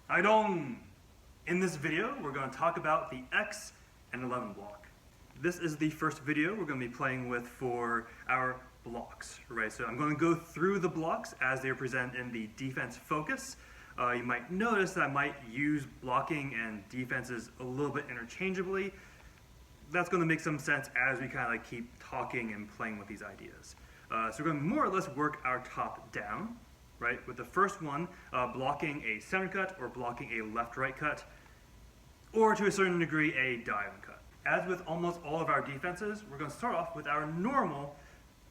Haidong! In this video, we're going to talk about the X and 11 block. This is the first video we're going to be playing with for our blocks, right? So I'm going to go through the blocks as they are presented in the defense focus. You might notice that I might use blocking and defenses a little bit interchangeably. That's going to make some sense as we kind of like keep talking and playing with these ideas. So we're going to more or less work our top down, right? With the first one, blocking a center cut or blocking a left-right cut, or to a certain degree, a diamond cut. As with almost all of our defenses, we're going to start off with our normal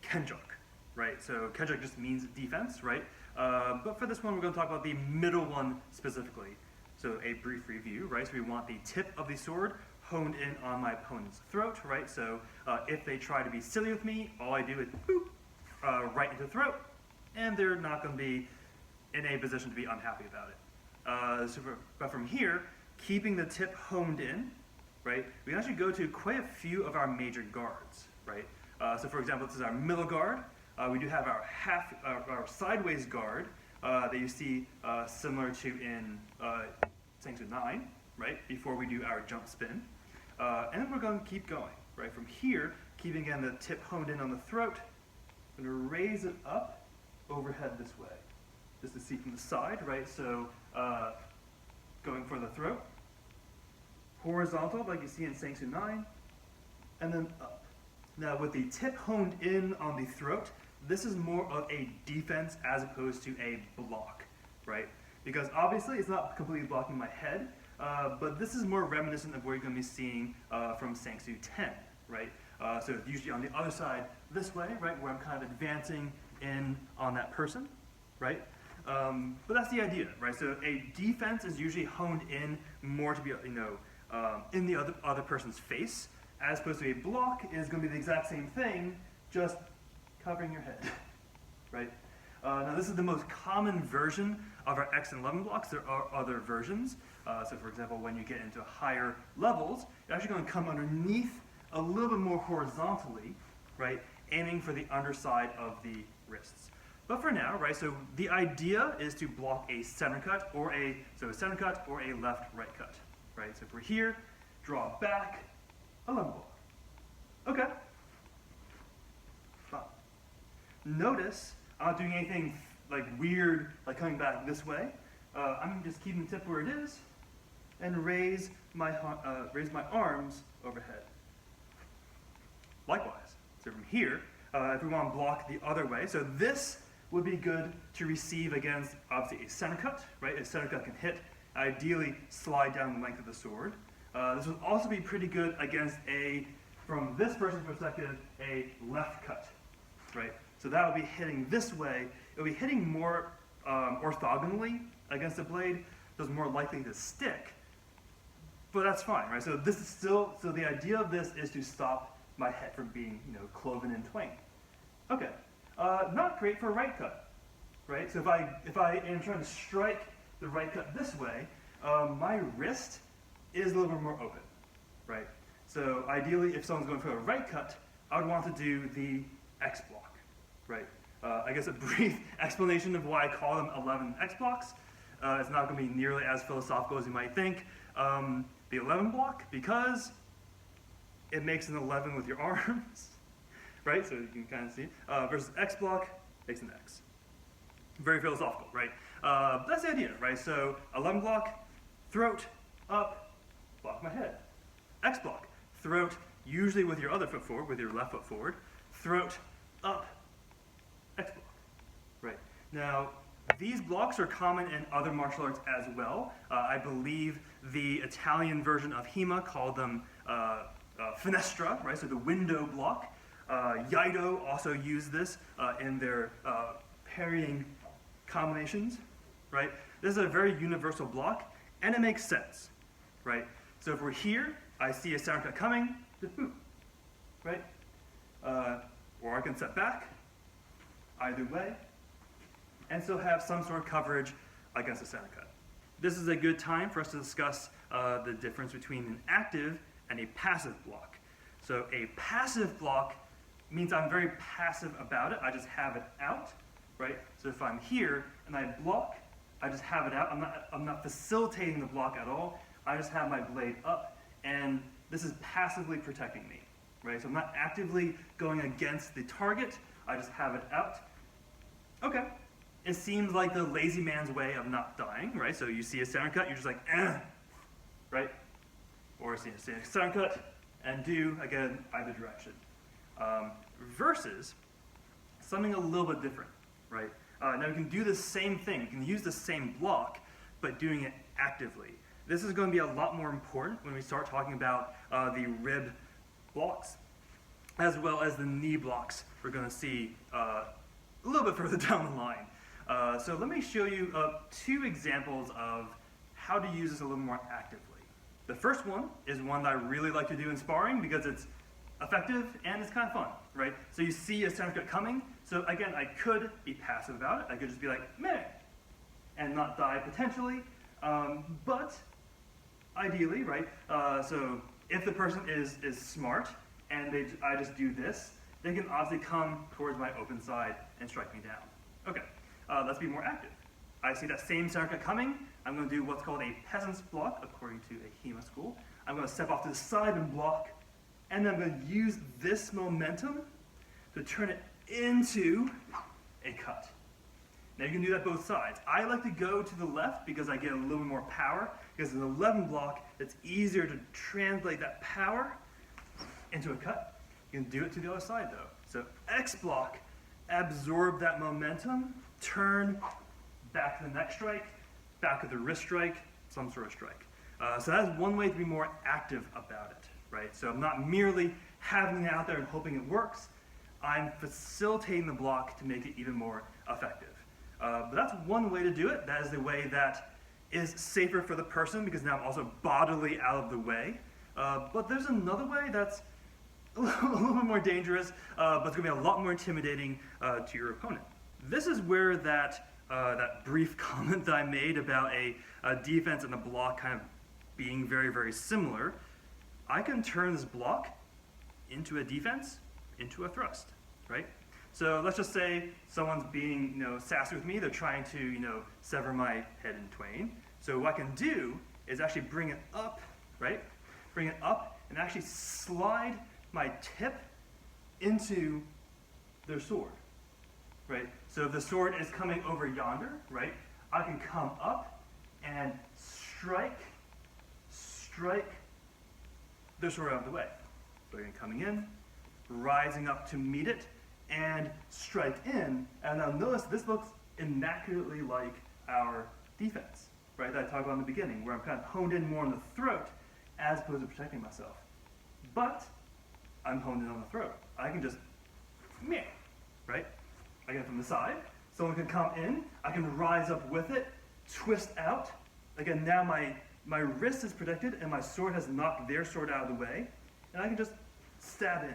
kenjok, right? So kenjok just means defense, right? But for this one, we're going to talk about the middle one specifically. So a brief review, right? So we want the tip of the sword honed in on my opponent's throat, right? So if they try to be silly with me, all I do is boop, right into the throat, and they're not going to be in a position to be unhappy about it. But from here, keeping the tip honed in, right, we can actually go to quite a few of our major guards, right? So for example, this is our middle guard. We do have our sideways guard that you see similar to in Sangsu 9, right, before we do our jump spin. And then we're going to keep going, right? From here, keeping again the tip honed in on the throat, I'm going to raise it up overhead this way, just to see from the side, right? So going for the throat, horizontal like you see in Sangsu 9, and then up. Now with the tip honed in on the throat, this is more of a defense as opposed to a block, right? Because obviously it's not completely blocking my head, but this is more reminiscent of what you're going to be seeing from Sangsu 10, right? So it's usually on the other side this way, right, where I'm kind of advancing in on that person, right? But that's the idea, right? So a defense is usually honed in more to be, in the other person's face, as opposed to a block is going to be the exact same thing, just covering your head, right? Now this is the most common version of our X and 11 blocks. There are other versions. So for example, when you get into higher levels, you're actually going to come underneath a little bit more horizontally, right? Aiming for the underside of the wrists. But for now, right, so the idea is to block a center cut or a left-right cut, right? So if we're here, draw back, 11 block. Okay. Fine. Notice I'm not doing anything like weird, like coming back this way. I'm just keeping the tip where it is and raise my arms overhead. Likewise, so from here, if we want to block the other way, so this would be good to receive against, obviously, a center cut, right? A center cut can hit, ideally slide down the length of the sword. This would also be pretty good against from this person's perspective, a left cut, right? So that would be hitting this way. It would be hitting more orthogonally against the blade, so it's more likely to stick. But that's fine, right? So this is still, so the idea of this is to stop my head from being, cloven in twain. Okay, not great for a right cut, right? So if I am trying to strike the right cut this way, my wrist is a little bit more open, right? So ideally, if someone's going for a right cut, I would want to do the X block, right? I guess a brief explanation of why I call them 11 X blocks. It's not going to be nearly as philosophical as you might think. The 11 block, because it makes an 11 with your arms, right? So you can kind of see, versus X block makes an X. Very philosophical, right? That's the idea, right? So 11 block, throat, up, block my head. X block, throat, usually with your other foot forward, with your left foot forward, throat, up, X block, right? Now, these blocks are common in other martial arts as well. I believe the Italian version of HEMA called them finestra, right? So the window block. Iaido also used this in their parrying combinations, right? This is a very universal block, and it makes sense, right? So if we're here, I see a center cut coming, just boop, right? Or I can step back, either way, and still have some sort of coverage against a center cut. This is a good time for us to discuss the difference between an active and a passive block. So a passive block means I'm very passive about it. I just have it out, right? So if I'm here and I block, I just have it out. I'm not facilitating the block at all. I just have my blade up, and this is passively protecting me, right? So I'm not actively going against the target. I just have it out. Okay. It seems like the lazy man's way of not dying, right? So you see a center cut, you're just like, right? Or see a center cut and do, again, either direction. Versus something a little bit different, right? Now you can do the same thing. You can use the same block, but doing it actively. This is going to be a lot more important when we start talking about the rib blocks, as well as the knee blocks we're going to see a little bit further down the line. So let me show you 2 examples of how to use this a little more actively. The first one is one that I really like to do in sparring because it's effective and it's kind of fun, right? So you see a center cut coming. So again, I could be passive about it. I could just be like, meh, and not die potentially. But ideally, right? So if the person is smart and I just do this, they can obviously come towards my open side and strike me down. Okay, let's be more active. I see that same center cut coming. I'm going to do what's called a peasant's block, according to a HEMA school. I'm going to step off to the side and block, and then I'm going to use this momentum to turn it into a cut. Now you can do that both sides. I like to go to the left because I get a little bit more power, because in the 11 block, it's easier to translate that power into a cut. You can do it to the other side though. So X block, absorb that momentum, turn, back to the neck strike, back to the wrist strike, some sort of strike. So that's one way to be more active about it, right? So I'm not merely having it out there and hoping it works. I'm facilitating the block to make it even more effective. But that's one way to do it. That is the way that is safer for the person because now I'm also bodily out of the way. But there's another way that's a little bit more dangerous, but it's going to be a lot more intimidating to your opponent. This is where that brief comment that I made about a defense and a block kind of being very, very similar. I can turn this block into a defense, into a thrust, right? So let's just say someone's being, sassy with me. They're trying to, sever my head in twain. So what I can do is actually bring it up, right? Bring it up and actually slide my tip into their sword, right? So if the sword is coming over yonder, right, I can come up and strike their sword out of the way. So again, coming in, rising up to meet it, and strike in. And now notice this looks immaculately like our defense, right, that I talked about in the beginning, where I'm kind of honed in more on the throat as opposed to protecting myself. But I'm honed in on the throat. I can just, meh, right? Again, from the side. Someone can come in, I can rise up with it, twist out. Again, now my wrist is protected and my sword has knocked their sword out of the way, and I can just stab in,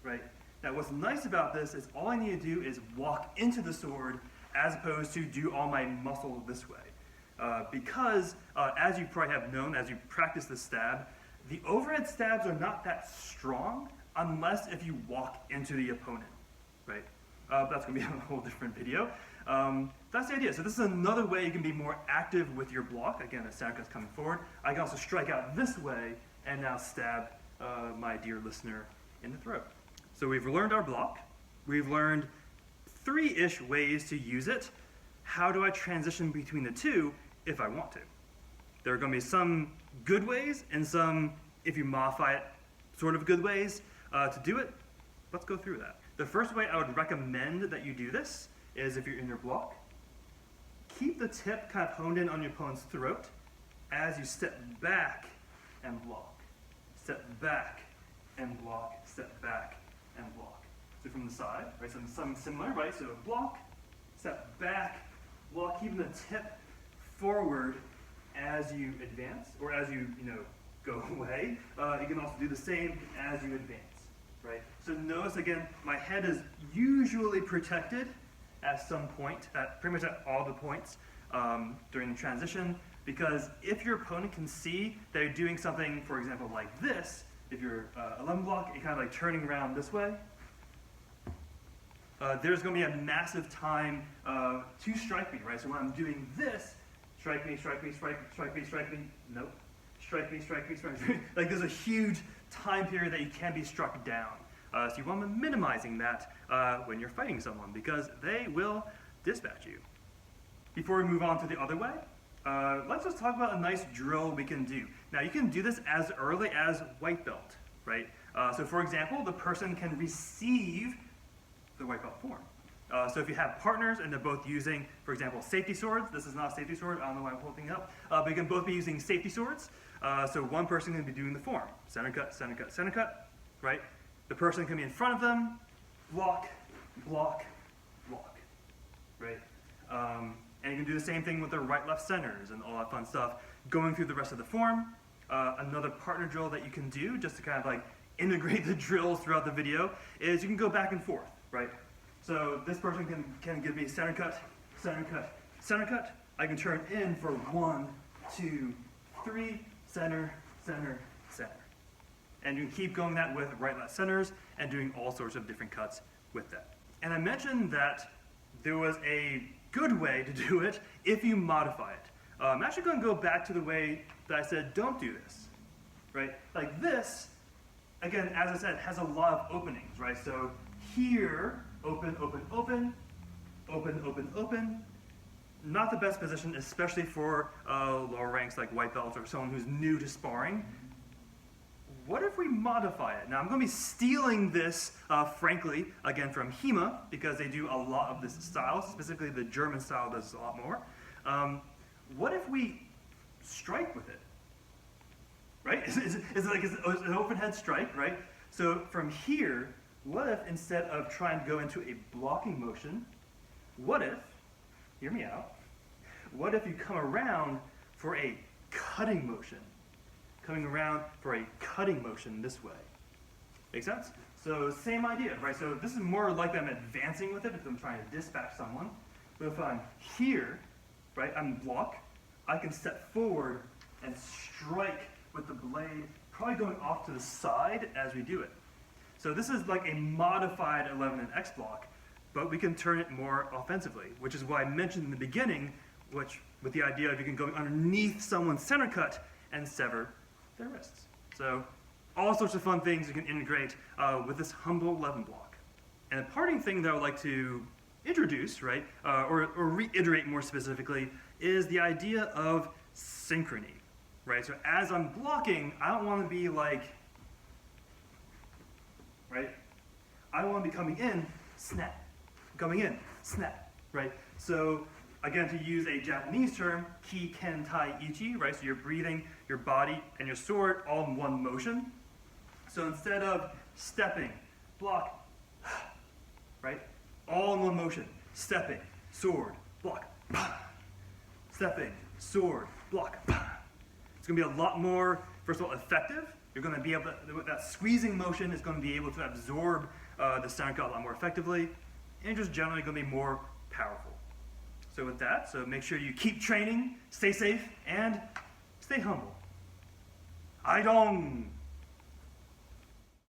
right? Now what's nice about this is all I need to do is walk into the sword as opposed to do all my muscle this way. Because, as you probably have known, as you practice the stab, the overhead stabs are not that strong unless if you walk into the opponent, right? That's going to be a whole different video. That's the idea. So this is another way you can be more active with your block. Again, the center cut's coming forward. I can also strike out this way and now stab my dear listener in the throat. So we've learned our block. We've learned 3-ish ways to use it. How do I transition between the two if I want to? There are going to be some good ways and some, if you modify it, sort of good ways to do it. Let's go through that. The first way I would recommend that you do this is if you're in your block, keep the tip kind of honed in on your opponent's throat as you step back and block. Step back and block, step back and block. So from the side, right, so something similar, right? So block, step back, block, keeping the tip forward as you advance, or as you, go away. You can also do the same as you advance. Right? So notice again, my head is usually protected at some point, at pretty much at all the points during the transition, because if your opponent can see that you're doing something, for example, like this, if you're 11 block, you're kind of like turning around this way, there's going to be a massive time to strike me, right? So when I'm doing this, strike me, strike me, strike me, nope, strike me, strike me, strike me. Like there's a huge time period that you can be struck down. So you want to be minimizing that when you're fighting someone because they will dispatch you. Before we move on to the other way, let's just talk about a nice drill we can do. Now you can do this as early as white belt, right? So for example, the person can receive the white belt form. So if you have partners and they're both using, for example, safety swords, this is not a safety sword, I don't know why I'm holding it up, but you can both be using safety swords. So one person can be doing the form, center cut, center cut, center cut, right? The person can be in front of them, block, block, block, right? And you can do the same thing with the right, left centers and all that fun stuff. Going through the rest of the form, another partner drill that you can do just to kind of like integrate the drills throughout the video is you can go back and forth, right? So this person can give me center cut, center cut, center cut. I can turn in for 1, 2, 3, center, center, center. And you can keep going that with right, left centers and doing all sorts of different cuts with that. And I mentioned that there was a good way to do it if you modify it. I'm actually going to go back to the way that I said don't do this, right? Like this, again, as I said, has a lot of openings, right? So here, open, open, open, open, open, open. Not the best position, especially for lower ranks like white belts or someone who's new to sparring. What if we modify it? Now I'm going to be stealing this, frankly, again from HEMA, because they do a lot of this style, specifically the German style does a lot more. What if we strike with it? Right? Is it like an open head strike, right? So from here, what if instead of trying to go into a blocking motion, what if, hear me out, what if you come around for a cutting motion? Coming around for a cutting motion this way. Make sense? So same idea, right? So this is more like I'm advancing with it because I'm trying to dispatch someone. But if I'm here, right, I'm block, I can step forward and strike with the blade, probably going off to the side as we do it. So this is like a modified 11 and X block, but we can turn it more offensively, which is why I mentioned in the beginning, which with the idea of you can go underneath someone's center cut and sever their wrists. So all sorts of fun things you can integrate with this humble 11 block. And a parting thing that I would like to introduce, right, or reiterate more specifically, is the idea of synchrony, right? So as I'm blocking, I don't want to be like, right? I want to be coming in, snap, coming in, snap, right? So again, to use a Japanese term, ki ken tai ichi, right? So you're breathing, your body, and your sword all in one motion. So instead of stepping, block, right? All in one motion. Stepping, sword, block, stepping, sword, block. It's going to be a lot more, first of all, effective. You're going to be able to, that squeezing motion is going to be able to absorb the center cut a lot more effectively, and just generally going to be more powerful. So with that, so make sure you keep training, stay safe, and stay humble. Haidong!